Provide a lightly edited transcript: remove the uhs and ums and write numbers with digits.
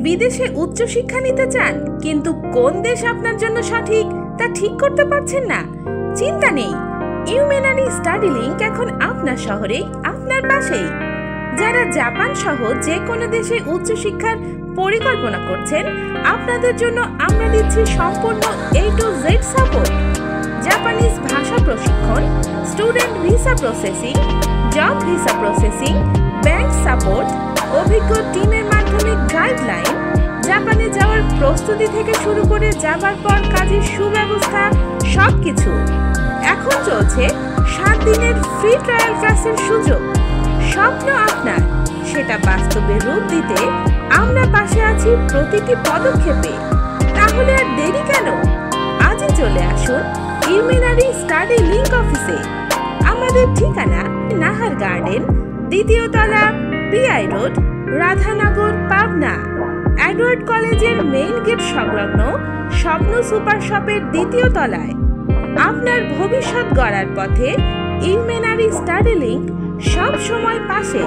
বিদেশে উচ্চশিক্ষা নিতে চান, কিন্তু কোন দেশ আপনার জন্য সঠিক তা ঠিক করতে পারছেন না? চিন্তা নেই, ইউমেনারি স্টাডি লিংক এখন আপনার শহরেই, আপনার পাশেই। যারা জাপান সহ যে কোনো দেশে উচ্চশিক্ষার পরিকল্পনা করছেন, আপনাদের জন্য আমরা দিচ্ছি সম্পূর্ণ A to Z support. Japanese ভাষা প্রশিক্ষণ, student visa processing, job visa processing, bank support, অভিজ্ঞ টিমের মাধ্যমে গাইডলাইন, জাপানে যাওয়ার প্রস্তুতি থেকে শুরু করে যাবার পর কাজের সুব্যবস্থা, সবকিছু। এখন চলছে 7 দিনের ফ্রি ট্রায়াল ক্লাসের সুযোগ। স্বপ্ন আপনার, সেটা বাস্তবে রূপ দিতে আমরা পাশে আছি প্রতিটি পদক্ষেপে। তাহলে আর দেরি কেন? আজই চলে আসুন ইউমেনারি স্টাডি লিংক অফিসে। আমাদের ঠিকানা নাহার গার্ডেন, 2য় তলা, PI road, Radhanagar, Pabna. Edward কলেজের মেইন গেট সংলগ্ন স্বপ্ন সুপার শপের 2য় তলায়। আপনার ভবিষ্যৎ গড়ার পথে ইউমেনারি স্টাডি লিংক সব সময় পাশে।